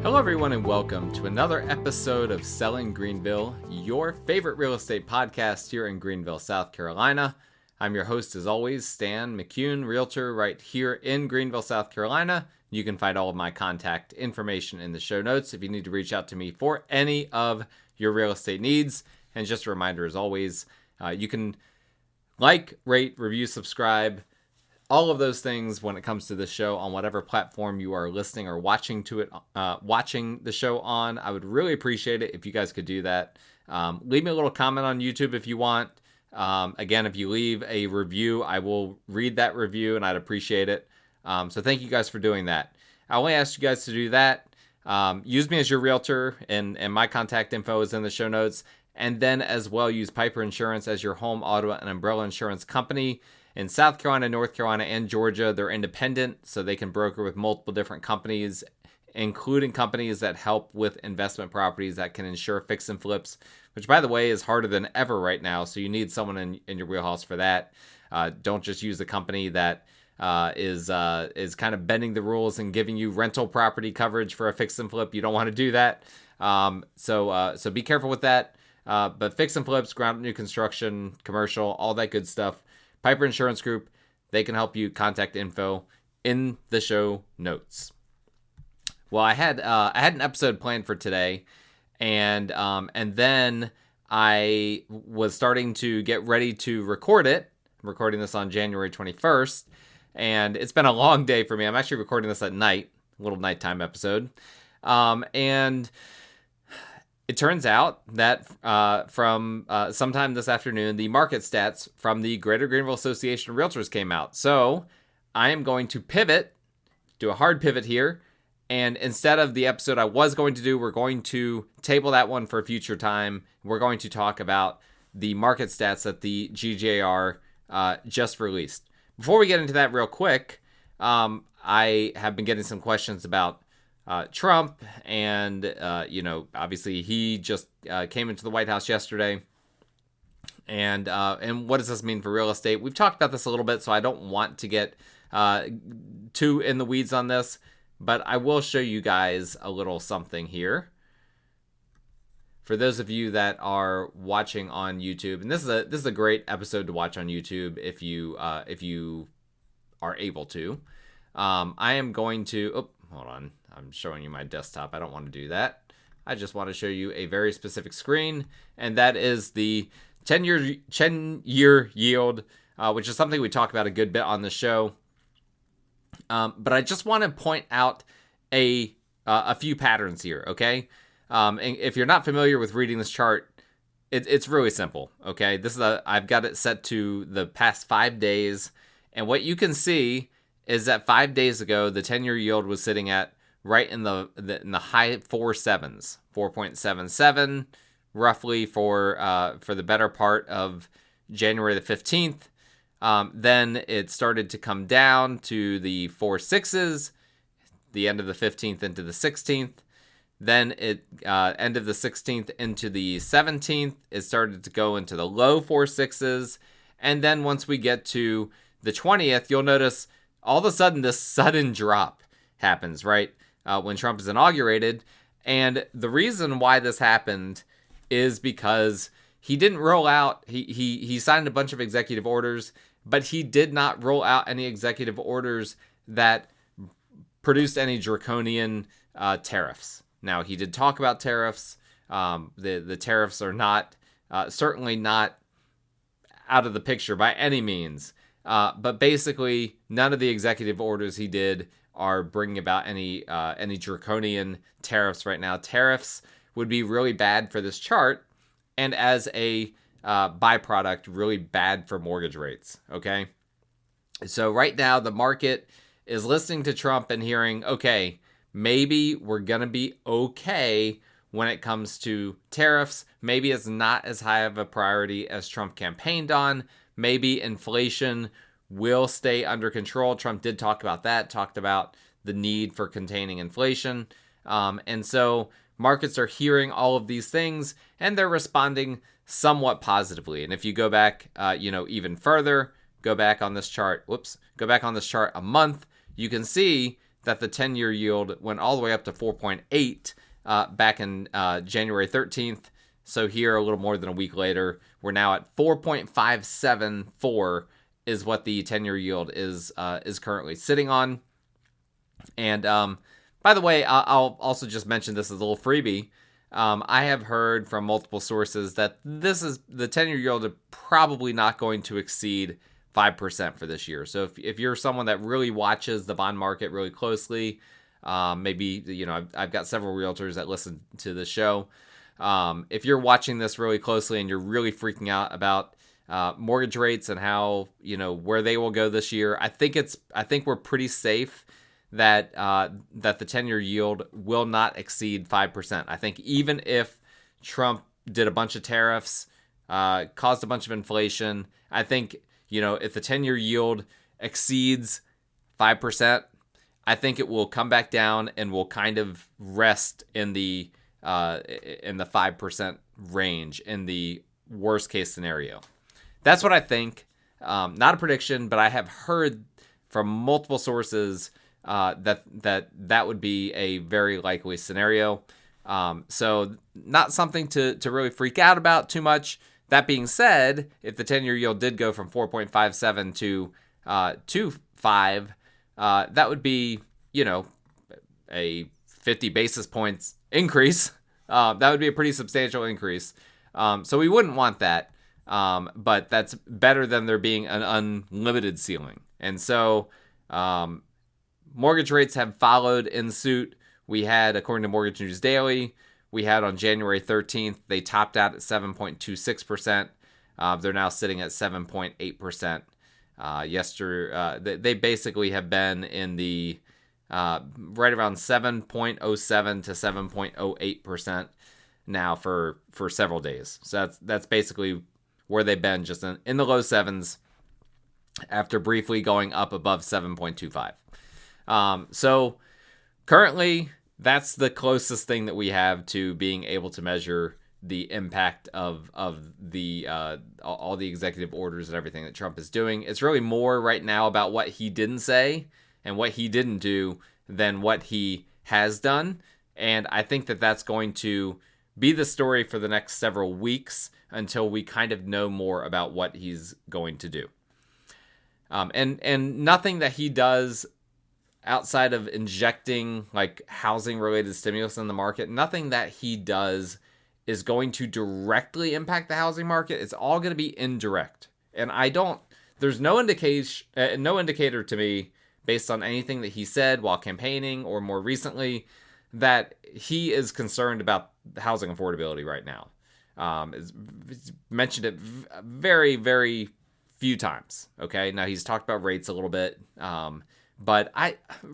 Hello everyone and welcome to another episode of Selling Greenville, your favorite real estate podcast here in Greenville, South Carolina. I'm your host as always, Stan McCune, realtor right here in Greenville, South Carolina. You can find all of my contact information in the show notes if you need to reach out to me for any of your real estate needs. And just a reminder as always, you can like, rate, review, subscribe, all of those things when it comes to the show on whatever platform you are listening or watching the show on. I would really appreciate it if you guys could do that. Leave me a little comment on YouTube if you want. Again, if you leave a review, I will read that review and I'd appreciate it. So thank you guys for doing that. I only ask you guys to do that. Use me as your realtor, and my contact info is in the show notes. And then as well, use Piper Insurance as your home, auto, and umbrella insurance company. In South Carolina, North Carolina, and Georgia, they're independent, so they can broker with multiple different companies, including companies that help with investment properties that can insure fix and flips, which, by the way, is harder than ever right now, so you need someone in your wheelhouse for that. Don't just use a company that is kind of bending the rules and giving you rental property coverage for a fix and flip. You don't want to do that. So be careful with that. But fix and flips, ground up new construction, commercial, all that good stuff. Piper Insurance Group, they can help you. Contact info in the show notes. Well, I had an episode planned for today, and then I was starting to get ready to record it. I'm recording this on January 21st, and it's been a long day for me. I'm actually recording this at night, a little nighttime episode, and it turns out that from sometime this afternoon, the market stats from the Greater Greenville Association of Realtors came out. So I am going to do a hard pivot here. And instead of the episode I was going to do, we're going to table that one for a future time. We're going to talk about the market stats that the GJR just released. Before we get into that real quick, I have been getting some questions about Trump, and obviously he just came into the White House yesterday, and what does this mean for real estate? We've talked about this a little bit, so I don't want to get too in the weeds on this, but I will show you guys a little something here. For those of you that are watching on YouTube, and this is a great episode to watch on YouTube if you are able to. I am going to hold on. I'm showing you my desktop. I don't want to do that. I just want to show you a very specific screen, and that is the 10-year yield, which is something we talk about a good bit on the show. But I just want to point out a few patterns here, okay? And if you're not familiar with reading this chart, it's really simple, okay? I've got it set to the past 5 days, and what you can see is that 5 days ago, the 10-year yield was sitting at right in the high 4.7s, 4.77, roughly for the better part of January the 15th. Then it started to come down to the 4.6s, the end of the 15th into the 16th. Then it end of the 16th into the 17th, it started to go into the low 4.6s. And then once we get to the 20th, you'll notice all of a sudden this sudden drop happens, right? When Trump is inaugurated. And the reason why this happened is because he didn't roll out, he signed a bunch of executive orders, but he did not roll out any executive orders that produced any draconian tariffs. Now, he did talk about tariffs. The tariffs are not, certainly not out of the picture by any means. But basically, none of the executive orders he did are bringing about any draconian tariffs right now. Tariffs would be really bad for this chart, and as a byproduct, really bad for mortgage rates, okay? So right now, the market is listening to Trump and hearing, okay, maybe we're going to be okay when it comes to tariffs. Maybe it's not as high of a priority as Trump campaigned on. Maybe inflation will stay under control. Trump did talk about that, talked about the need for containing inflation. And so markets are hearing all of these things, and they're responding somewhat positively. And if you go back, even further, go back on this chart a month, you can see that the 10-year yield went all the way up to 4.8 back in January 13th. So here, a little more than a week later, we're now at 4.574 is what the 10-year yield is currently sitting on. And by the way, I'll also just mention this as a little freebie. I have heard from multiple sources that the 10-year yield is probably not going to exceed 5% for this year. So if you're someone that really watches the bond market really closely, maybe, I've got several realtors that listen to the show. If you're watching this really closely and you're really freaking out about mortgage rates and how, where they will go this year, I think we're pretty safe that the 10-year yield will not exceed 5%. I think even if Trump did a bunch of tariffs, caused a bunch of inflation, I think, if the 10-year yield exceeds 5%, I think it will come back down and will kind of rest in the 5% range in the worst case scenario. That's what I think. Not a prediction, but I have heard from multiple sources that would be a very likely scenario. So not something to really freak out about too much. That being said, if the 10-year yield did go from 4.57 to 5, that would be, a 50 basis points increase. That would be a pretty substantial increase. So we wouldn't want that. But that's better than there being an unlimited ceiling. And so mortgage rates have followed in suit. We had, according to Mortgage News Daily, we had on January 13th, they topped out at 7.26%. They're now sitting at 7.8%. They basically have been in the right around 7.07 to 7.08% now for several days. So that's basically where they've been, just in the low sevens after briefly going up above 7.25. So currently, that's the closest thing that we have to being able to measure the impact of the all the executive orders and everything that Trump is doing. It's really more right now about what he didn't say and what he didn't do than what he has done. And I think that that's going to be the story for the next several weeks until we kind of know more about what he's going to do. And nothing that he does outside of injecting like housing related stimulus in the market, nothing that he does is going to directly impact the housing market. It's all going to be indirect. And there's no indicator to me based on anything that he said while campaigning or more recently that he is concerned about housing affordability right now. He's mentioned it very, very few times. Okay. Now he's talked about rates a little bit. But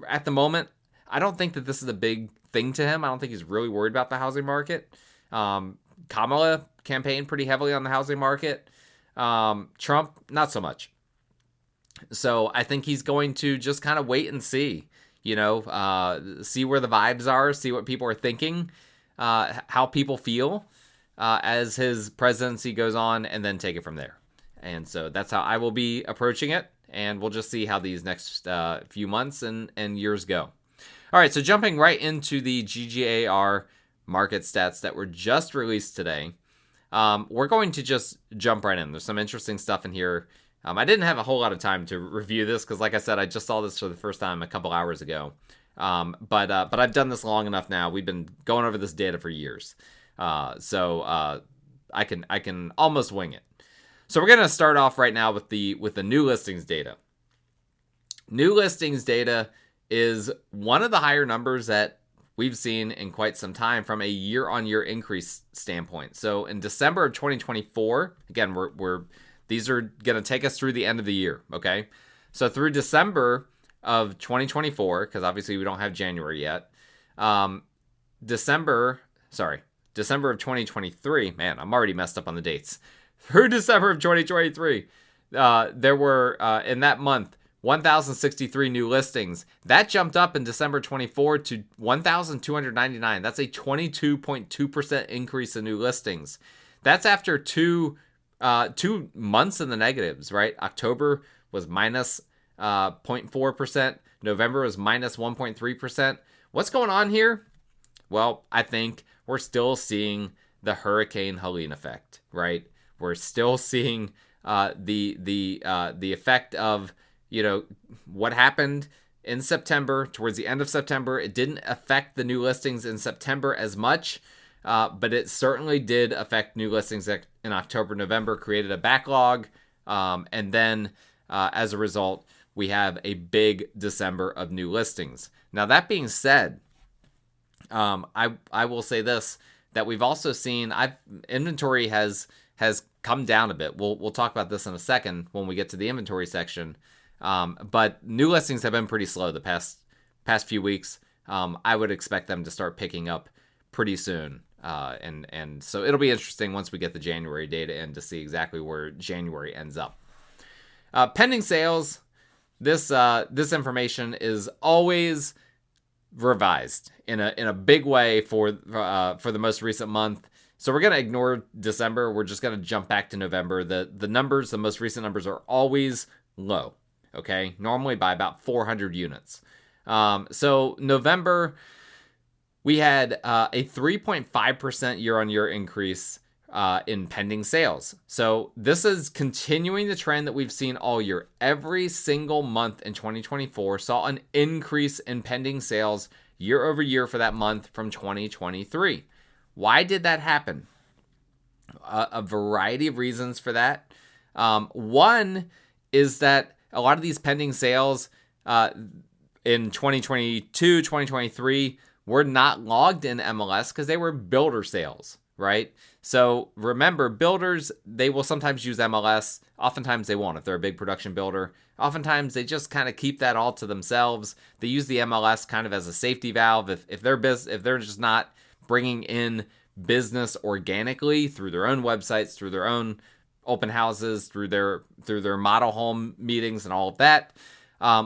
at the moment, I don't think that this is a big thing to him. I don't think he's really worried about the housing market. Kamala campaigned pretty heavily on the housing market. Trump, not so much. So I think he's going to just kind of wait and see, see where the vibes are, see what people are thinking, how people feel as his presidency goes on, and then take it from there. And so that's how I will be approaching it. And we'll just see how these next few months and years go. All right, so jumping right into the GGAR market stats that were just released today, we're going to just jump right in. There's some interesting stuff in here. I didn't have a whole lot of time to review this because, like I said, I just saw this for the first time a couple hours ago. But I've done this long enough now. We've been going over this data for years, so I can almost wing it. So we're going to start off right now with the new listings data. New listings data is one of the higher numbers that we've seen in quite some time from a year-on-year increase standpoint. So in December of 2024, again, these are going to take us through the end of the year, okay? So through December of 2024, because obviously we don't have January yet, December of 2023, man, I'm already messed up on the dates. Through December of 2023, there were, in that month, 1,063 new listings. That jumped up in December 24 to 1,299. That's a 22.2% increase in new listings. That's after two months in the negatives, right? October was minus 0.4%. November was minus 1.3%. What's going on here? Well, I think we're still seeing the Hurricane Helene effect, right? We're still seeing the effect of, what happened in September, towards the end of September. It didn't affect the new listings in September as much, but it certainly did affect new listings in October, November, created a backlog, and then as a result, we have a big December of new listings. Now, that being said, I will say this, that we've also seen inventory has come down a bit. We'll talk about this in a second when we get to the inventory section. But new listings have been pretty slow the past few weeks. I would expect them to start picking up pretty soon. And so it'll be interesting once we get the January data in to see exactly where January ends up. Pending sales, this information is always revised in a big way for the most recent month. So we're going to ignore December. We're just going to jump back to November. The numbers, the most recent numbers, are always low, okay? Normally by about 400 units. So November, we had a 3.5% year-on-year increase in pending sales. So this is continuing the trend that we've seen all year. Every single month in 2024 saw an increase in pending sales year over year for that month from 2023. Why did that happen? A variety of reasons for that. One is that a lot of these pending sales in 2022, 2023 were not logged in MLS because they were builder sales, right? So remember, builders, they will sometimes use MLS. Oftentimes they won't if they're a big production builder. Oftentimes they just kind of keep that all to themselves. They use the MLS kind of as a safety valve. If they're just not bringing in business organically through their own websites, through their own open houses, through their model home meetings and all of that,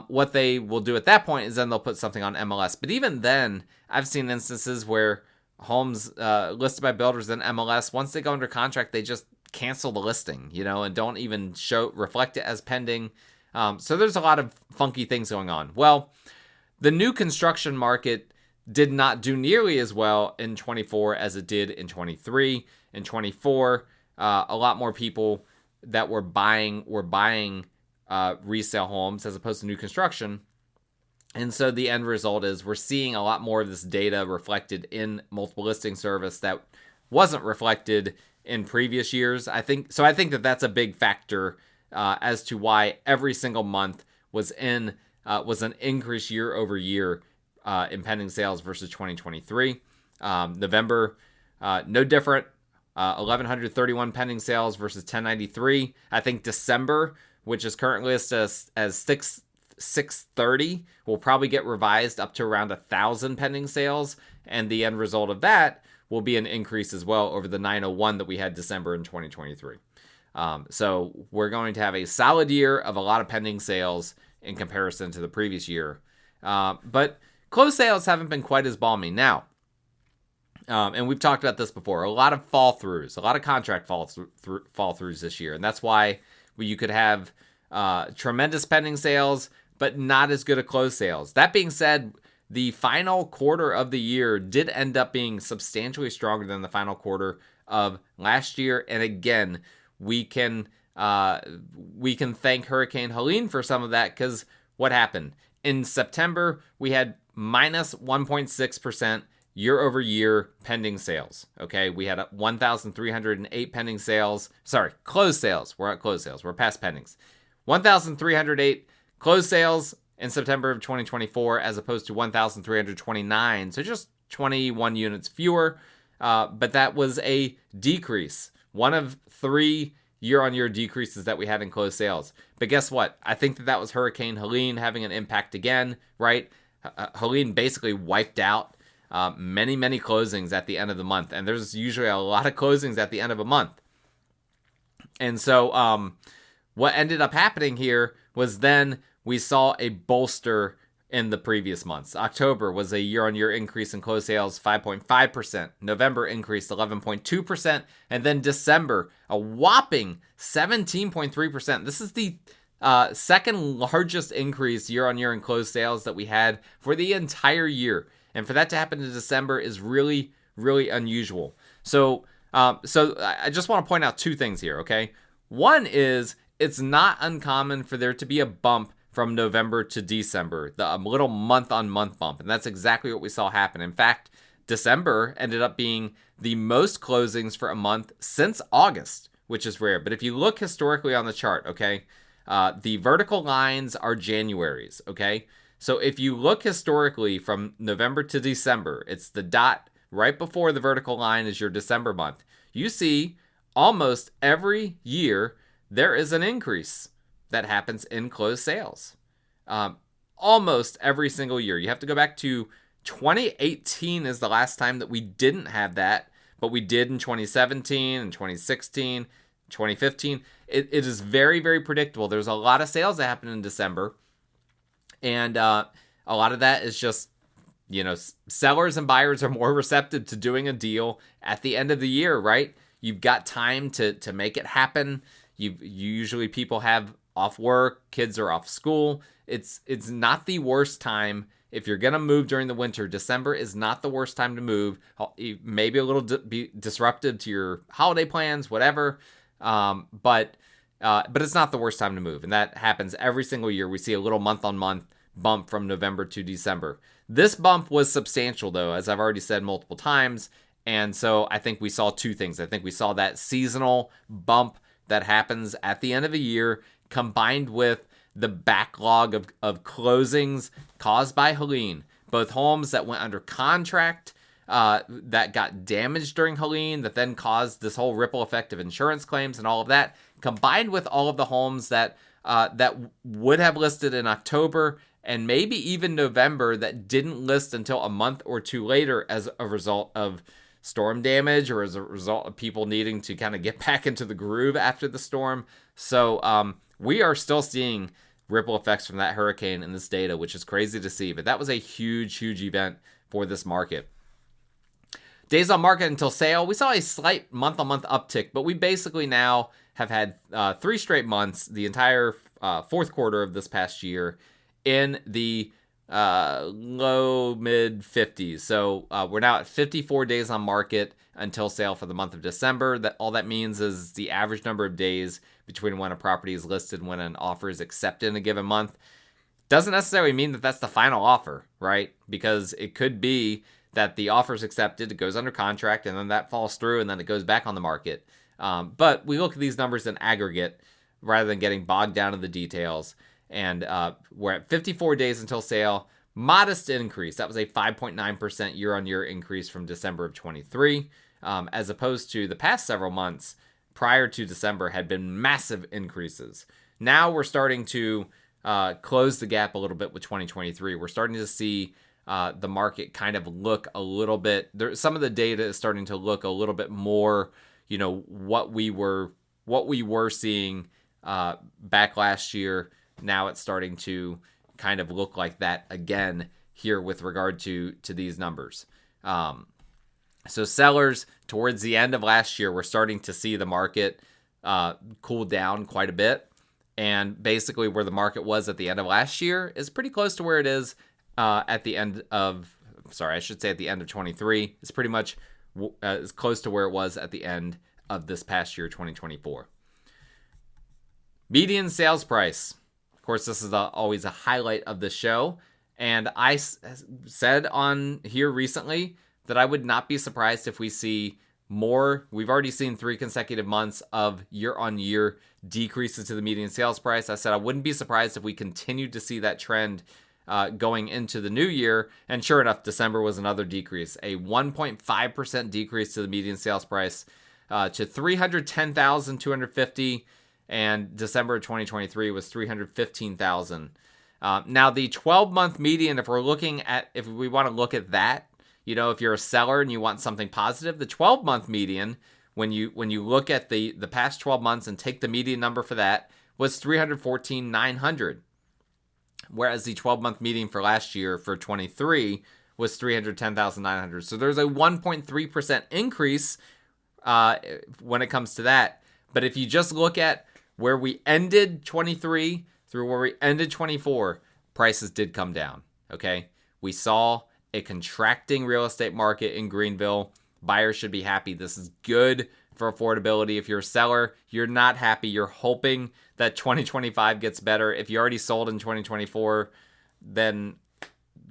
what they will do at that point is then they'll put something on MLS. But even then, I've seen instances where homes listed by builders in MLS, once they go under contract, they just cancel the listing, and don't even reflect it as pending. So there's a lot of funky things going on. Well, the new construction market did not do nearly as well in 24 as it did in 23. In 24, a lot more people that were buying resale homes as opposed to new construction. And so the end result is we're seeing a lot more of this data reflected in multiple listing service that wasn't reflected in previous years. I think that that's a big factor as to why every single month was an increase year over year in pending sales versus 2023. November, no different. 1,131 pending sales versus 1093. I think December, which is currently listed as 630, will probably get revised up to around 1,000 pending sales, and the end result of that will be an increase as well over the 901 that we had December in 2023. So we're going to have a solid year of a lot of pending sales in comparison to the previous year. But closed sales haven't been quite as balmy. Now, and we've talked about this before, a lot of fall throughs, a lot of contract fall throughs this year. And that's why you could have tremendous pending sales, but not as good at closed sales. That being said, the final quarter of the year did end up being substantially stronger than the final quarter of last year. And again, we can thank Hurricane Helene for some of that, because what happened? In September, we had minus 1.6% year over year pending sales. Okay, we had 1,308 pending sales. Sorry, closed sales. We're at closed sales. We're past pendings. 1,308 closed sales in September of 2024 as opposed to 1,329. So just 21 units fewer. But that was a decrease. One of 3 year-on-year decreases that we had in closed sales. But guess what? I think that was Hurricane Helene having an impact again, right? Helene basically wiped out many closings at the end of the month. And there's usually a lot of closings at the end of a month. And so what ended up happening here was then we saw a bolster in the previous months. October was a year-on-year increase in closed sales, 5.5%. November increased 11.2%. And then December, a whopping 17.3%. This is the second largest increase year on year in closed sales that we had for the entire year. And for that to happen in December is really, really unusual. So I just want to point out two things here, okay? One is it's not uncommon for there to be a bump from November to December, the little month-on-month bump. And that's exactly what we saw happen. In fact, December ended up being the most closings for a month since August, which is rare. But if you look historically on the chart, okay, the vertical lines are January's, okay? So if you look historically from November to December, it's the dot right before the vertical line is your December month. You see almost every year there is an increase that happens in closed sales. Almost every single year. You have to go back to 2018 is the last time that we didn't have that, but we did in 2017 and 2016, 2015. It is very, very predictable. There's a lot of sales that happen in December, and a lot of that is just, sellers and buyers are more receptive to doing a deal at the end of the year, right? You've got time to make it happen. Usually people have off work, kids are off school. It's not the worst time. If you're going to move during the winter, December is not the worst time to move. Maybe a little be disruptive to your holiday plans, whatever. But it's not the worst time to move. And that happens every single year. We see a little month-on-month bump from November to December. This bump was substantial, though, as I've already said multiple times. And so I think we saw two things. I think we saw that seasonal bump that happens at the end of a year combined with the backlog of closings caused by Helene. Both homes that went under contract that got damaged during Helene that then caused this whole ripple effect of insurance claims and all of that, combined with all of the homes that would have listed in October and maybe even November that didn't list until a month or two later as a result of storm damage or as a result of people needing to kind of get back into the groove after the storm. So we are still seeing ripple effects from that hurricane in this data, which is crazy to see. But that was a huge, huge event for this market. Days on market until sale, we saw a slight month-on-month uptick, but we basically now have had 3 straight months, the entire fourth quarter of this past year, in the low mid 50s. So we're now at 54 days on market until sale for the month of December. That all that means is the average number of days between when a property is listed and when an offer is accepted in a given month. Doesn't necessarily mean that that's the final offer, right? Because it could be that the offer is accepted, it goes under contract, and then that falls through, and then it goes back on the market. But we look at these numbers in aggregate rather than getting bogged down in the details. And we're at 54 days until sale. Modest increase. That was a 5.9% year-on-year increase from December of 23, as opposed to the past several months prior to December had been massive increases. Now we're starting to close the gap a little bit with 2023. We're starting to see the market kind of look a little bit. Some of the data is starting to look a little bit more, what we were seeing back last year. Now it's starting to kind of look like that again here with regard to these numbers. So sellers, towards the end of last year, we're starting to see the market cool down quite a bit. And basically where the market was at the end of last year is pretty close to where it is at the end of 23. It's pretty much as close to where it was at the end of this past year, 2024. Median sales price. Of course, this is always a highlight of the show. And I said on here recently that I would not be surprised if we see more. We've already seen 3 consecutive months of year-on-year decreases to the median sales price. I said I wouldn't be surprised if we continued to see that trend going into the new year. And sure enough, December was another decrease, a 1.5% decrease to the median sales price to $310,250. And December of 2023 was $315,000. Now the 12-month median, if we want to look at that, if you're a seller and you want something positive, the 12-month median, when you look at the past 12 months and take the median number for that, was $314,900. Whereas the 12-month median for last year for 23 was $310,900. So there's a 1.3% increase when it comes to that. But if you just look at where we ended 23 through where we ended 24, prices did come down, okay? We saw a contracting real estate market in Greenville. Buyers should be happy. This is good for affordability. If you're a seller, you're not happy. You're hoping that 2025 gets better. If you already sold in 2024, then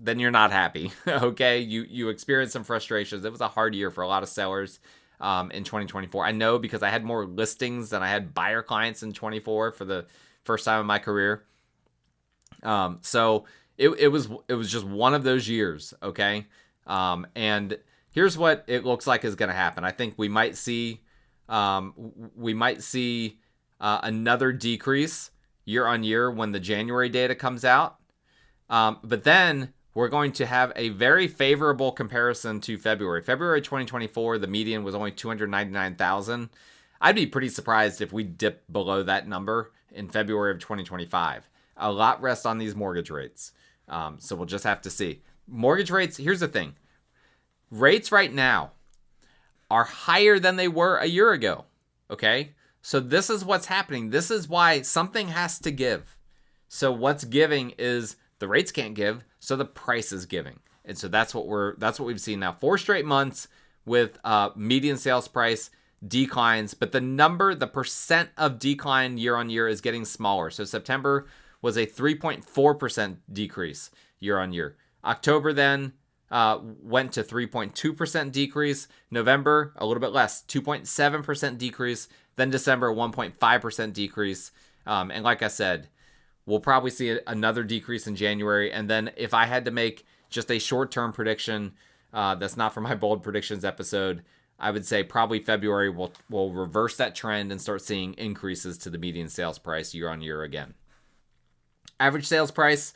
you're not happy, okay? You experienced some frustrations. It was a hard year for a lot of sellers in 2024. I know because I had more listings than I had buyer clients in 24 for the first time in my career. So it was just one of those years, okay? And here's what it looks like is going to happen. I think we might see another decrease year on year when the January data comes out. But then we're going to have a very favorable comparison to February. February 2024, the median was only 299,000. I'd be pretty surprised if we dip below that number in February of 2025. A lot rests on these mortgage rates. So we'll just have to see. Mortgage rates, here's the thing. Rates right now are higher than they were a year ago, okay? So this is what's happening. This is why something has to give. So what's giving is the rates can't give, so the price is giving. And so that's what we've seen now. 4 straight months with median sales price declines, but the percent of decline year on year is getting smaller. So September was a 3.4% decrease year on year. October then went to 3.2% decrease. November, a little bit less, 2.7% decrease. Then December, 1.5% decrease. And like I said, we'll probably see another decrease in January. And then if I had to make just a short-term prediction that's not for my bold predictions episode, I would say probably February will reverse that trend and start seeing increases to the median sales price year on year again. Average sales price,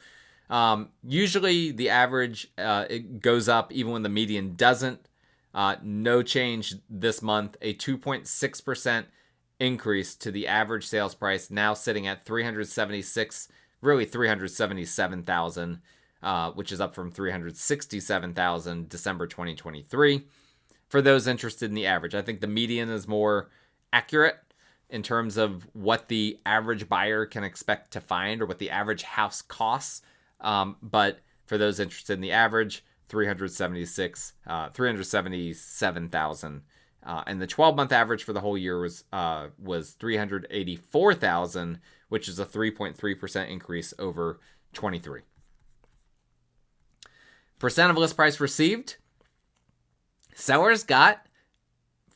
usually the average it goes up even when the median doesn't. No change this month, a 2.6% increase to the average sales price, now sitting at 377,000, which is up from 367,000 December 2023. For those interested in the average, I think the median is more accurate in terms of what the average buyer can expect to find or what the average house costs. But for those interested in the average, 377,000. And the 12-month average for the whole year was 384,000, which is a 3.3% increase over 23. Percent of list price received. Sellers got,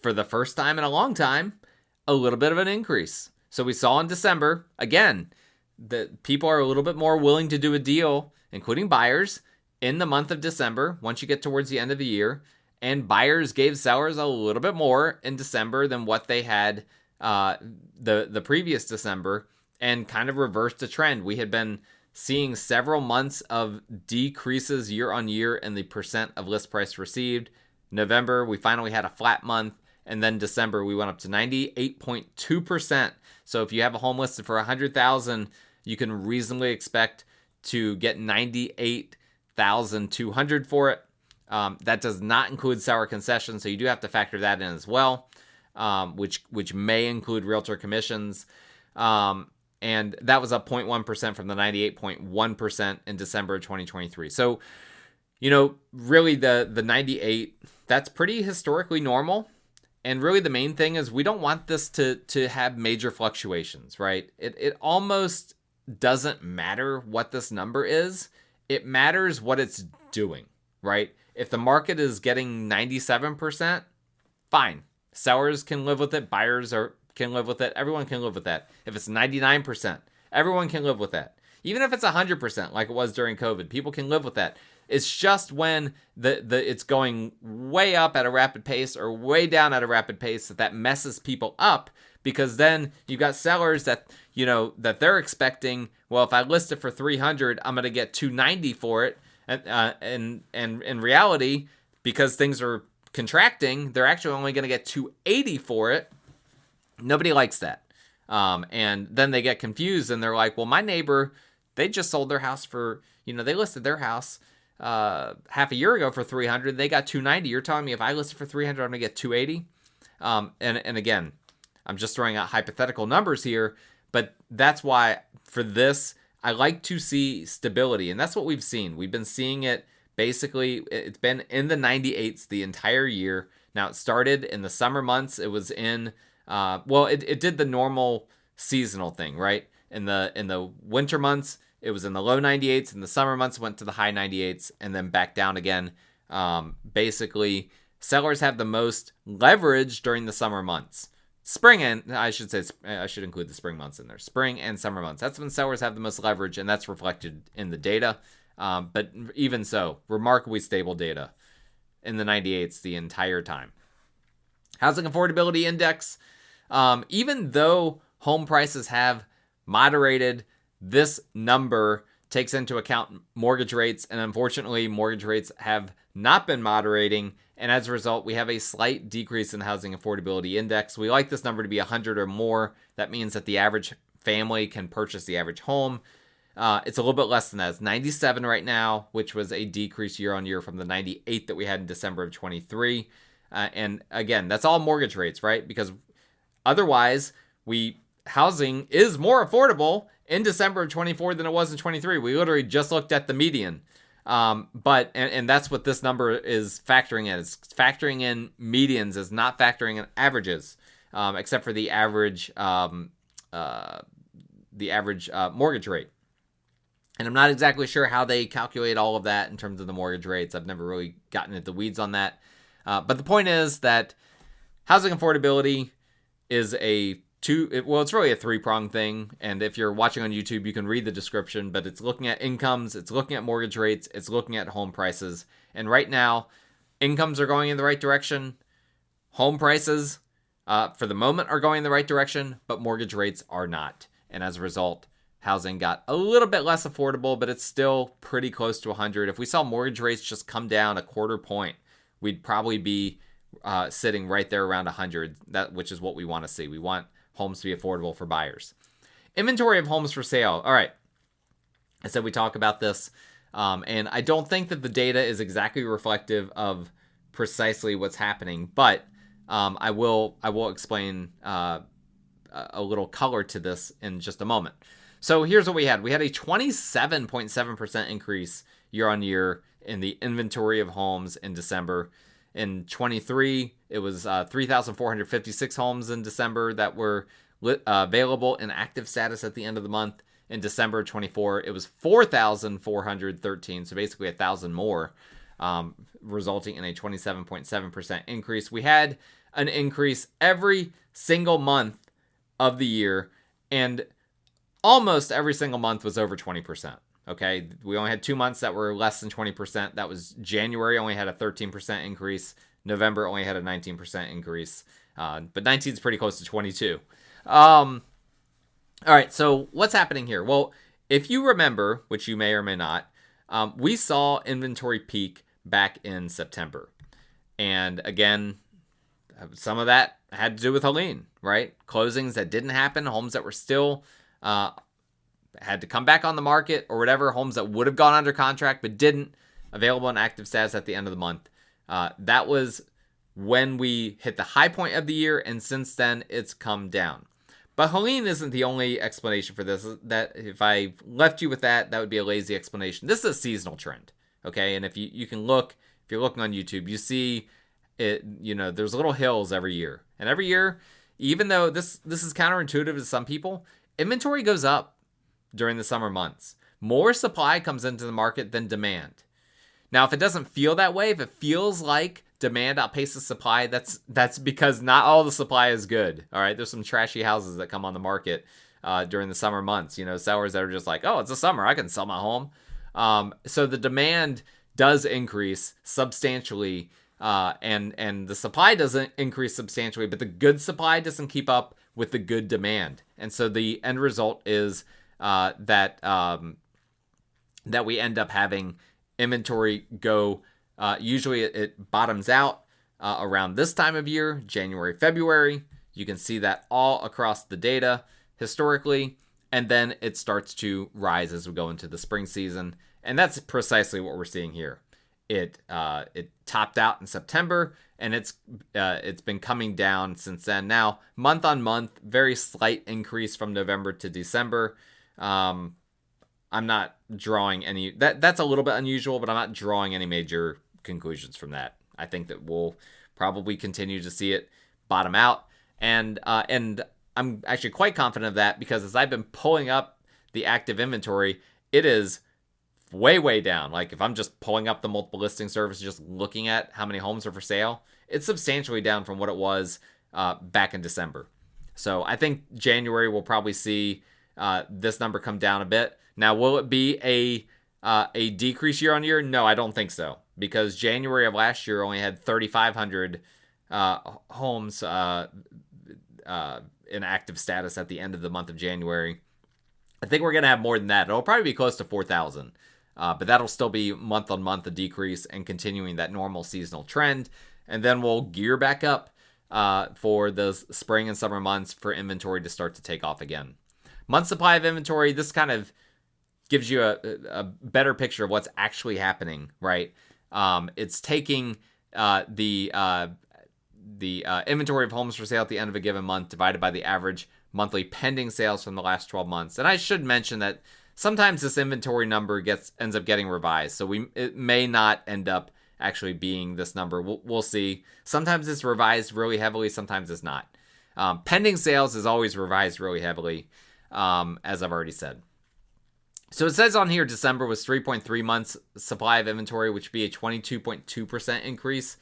for the first time in a long time, a little bit of an increase. So we saw in December, again, that people are a little bit more willing to do a deal, including buyers, in the month of December, once you get towards the end of the year. And buyers gave sellers a little bit more in December than what they had the previous December, and kind of reversed the trend. We had been seeing several months of decreases year on year in the percent of list price received. November, we finally had a flat month. And then December, we went up to 98.2%. So if you have a home listed for $100,000, you can reasonably expect to get $98,200 for it. That does not include seller concessions, so you do have to factor that in as well, which may include realtor commissions. And that was up 0.1% from the 98.1% in December of 2023. So, really the 98, that's pretty historically normal. And really the main thing is we don't want this to have major fluctuations, right? It almost doesn't matter what this number is. It matters what it's doing, right? If the market is getting 97%, fine. Sellers can live with it. Buyers can live with it. Everyone can live with that. If it's 99%, everyone can live with that. Even if it's 100%, like it was during COVID, people can live with that. It's just when it's going way up at a rapid pace or way down at a rapid pace that messes people up, because then you've got sellers that they're expecting, well, if I list it for 300, I'm going to get 290 for it. And in reality, because things are contracting, they're actually only going to get 280 for it. Nobody likes that. And then they get confused and they're like, well, my neighbor, they just sold their house for, they listed their house half a year ago for 300. They got 290. You're telling me if I list it for 300, I'm going to get 280. And again, I'm just throwing out hypothetical numbers here, that's why for this, I like to see stability. And that's what we've seen. We've been seeing it basically, it's been in the 98s the entire year. Now, it started in the summer months. It was in, it did the normal seasonal thing, right? In the winter months, it was in the low 98s. In the summer months, went to the high 98s and then back down again. Basically, sellers have the most leverage during the summer months. Spring and, I should include the spring months in there. Spring and summer months. That's when sellers have the most leverage, and that's reflected in the data. But even so, remarkably stable data in the 98s the entire time. Housing Affordability Index, even though home prices have moderated, this number takes into account mortgage rates, and unfortunately, mortgage rates have not been moderating, and as a result, we have a slight decrease in the Housing Affordability Index. We like this number to be 100 or more. That means that the average family can purchase the average home. It's a little bit less than that. It's 97 right now, which was a decrease year on year from the 98 that we had in December of 23. And again, that's all mortgage rates, right? Because otherwise, housing is more affordable in December of 24 than it was in 23. We literally just looked at the median. But that's what this number is factoring in. It's factoring in medians, is not factoring in averages, except for the average mortgage rate. And I'm not exactly sure how they calculate all of that in terms of the mortgage rates. I've never really gotten into the weeds on that. But the point is that housing affordability is it's really a three-pronged thing. And if you're watching on YouTube, you can read the description, but it's looking at incomes, it's looking at mortgage rates, it's looking at home prices. And right now, incomes are going in the right direction. Home prices, for the moment, are going in the right direction, but mortgage rates are not. And as a result, housing got a little bit less affordable, but it's still pretty close to 100. If we saw mortgage rates just come down a quarter point, we'd probably be sitting right there around 100, which is what we want to see. We want homes to be affordable for buyers. Inventory of homes for sale. All right. I said we talk about this, and I don't think that the data is exactly reflective of precisely what's happening, but I will explain a little color to this in just a moment. So here's what we had. We had a 27.7% increase year on year in the inventory of homes in December. In 23, it was 3,456 homes in December that were available in active status at the end of the month. In December of 24, it was 4,413, so basically 1,000 more, resulting in a 27.7% increase. We had an increase every single month of the year, and almost every single month was over 20%. Okay, we only had 2 months that were less than 20%. That was January, only had a 13% increase. November only had a 19% increase. But 19 is pretty close to 22. All right, so what's happening here? Well, if you remember, which you may or may not, we saw inventory peak back in September. And again, some of that had to do with Helene, right? Closings that didn't happen, homes that were still had to come back on the market or whatever, homes that would have gone under contract but didn't, available in active status at the end of the month. That was when we hit the high point of the year, and since then it's come down. But Helene isn't the only explanation for this. That if I left you with that would be a lazy explanation. This is a seasonal trend, okay? And if you can look, if you're looking on YouTube, you see it. There's little hills every year, and every year, even though this is counterintuitive to some people, inventory goes up during the summer months. More supply comes into the market than demand. Now, if it doesn't feel that way, if it feels like demand outpaces supply, that's because not all the supply is good. All right, there's some trashy houses that come on the market during the summer months. Sellers that are just like, oh, it's the summer, I can sell my home. So the demand does increase substantially, and the supply doesn't increase substantially, but the good supply doesn't keep up with the good demand. And so the end result is that we end up having inventory go, usually it bottoms out around this time of year, January, February. You can see that all across the data historically, and then it starts to rise as we go into the spring season. And that's precisely what we're seeing here. It topped out in September, and it's been coming down since then. Now, month on month, very slight increase from November to December. I'm not drawing any. That's a little bit unusual, but I'm not drawing any major conclusions from that. I think that we'll probably continue to see it bottom out, and I'm actually quite confident of that because as I've been pulling up the active inventory, it is way down. Like if I'm just pulling up the multiple listing service, just looking at how many homes are for sale, it's substantially down from what it was back in December. So I think January we'll probably see this number come down a bit. Now, will it be a decrease year on year? No, I don't think so, because January of last year only had 3,500 homes in active status at the end of the month of January. I think we're going to have more than that. It'll probably be close to 4,000. But that'll still be month on month a decrease and continuing that normal seasonal trend. And then we'll gear back up for the spring and summer months for inventory to start to take off again. Month supply of inventory, this kind of gives you a better picture of what's actually happening, right? It's taking the inventory of homes for sale at the end of a given month divided by the average monthly pending sales from the last 12 months. And I should mention that sometimes this inventory number ends up getting revised. So it may not end up actually being this number. We'll see. Sometimes it's revised really heavily. Sometimes it's not. Pending sales is always revised really heavily, as I've already said. So it says on here December was 3.3 months supply of inventory, which would be a 22.2% increase.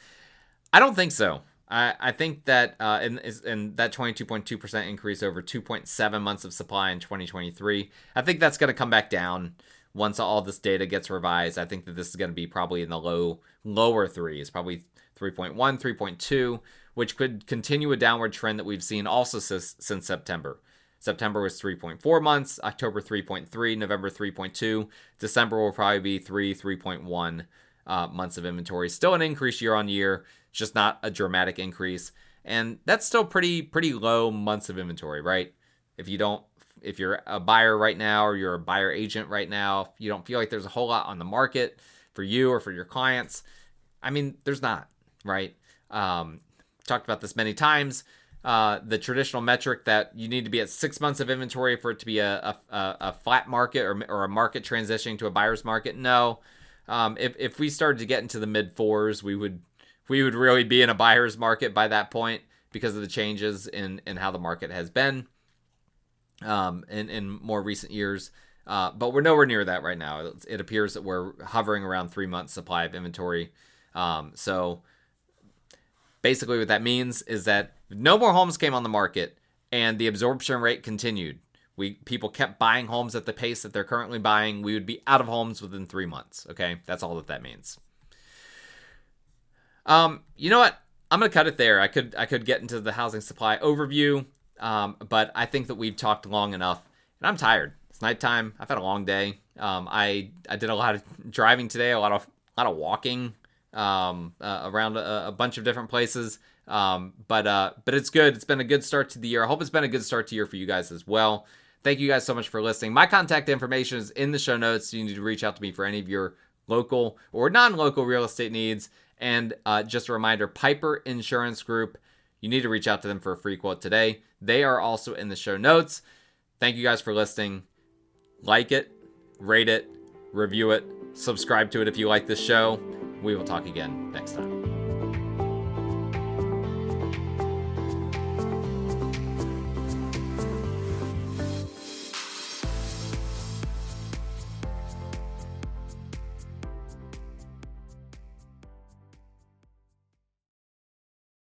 I don't think so. I think that in that 22.2% increase over 2.7 months of supply in 2023, I think that's going to come back down once all this data gets revised. I think that this is going to be probably in the lower threes, probably 3.1, 3.2, which could continue a downward trend that we've seen also since September. September was 3.4 months, October 3.3, November 3.2, December will probably be 3.1 months of inventory. Still an increase year on year. It's just not a dramatic increase. And that's still pretty low months of inventory, right? If you're a buyer right now or you're a buyer agent right now, you don't feel like there's a whole lot on the market for you or for your clients. I mean, there's not, right? Talked about this many times. The traditional metric that you need to be at 6 months of inventory for it to be a flat market or a market transitioning to a buyer's market. No. If we started to get into the mid fours, we would really be in a buyer's market by that point because of the changes in how the market has been in more recent years. But we're nowhere near that right now. It appears that we're hovering around 3 months supply of inventory. So basically what that means is that no more homes came on the market and the absorption rate continued. People kept buying homes at the pace that they're currently buying. We would be out of homes within 3 months. Okay, that's all that means. You know what? I'm gonna cut it there. I could get into the housing supply overview, but I think that we've talked long enough, and I'm tired. It's nighttime. I've had a long day. I did a lot of driving today, a lot of walking around a bunch of different places. But it's good. It's been a good start to the year. I hope it's been a good start to the year for you guys as well. Thank you guys so much for listening. My contact information is in the show notes. You need to reach out to me for any of your local or non-local real estate needs. And just a reminder, Piper Insurance Group, you need to reach out to them for a free quote today. They are also in the show notes. Thank you guys for listening. Like it, rate it, review it, subscribe to it if you like this show. We will talk again next time.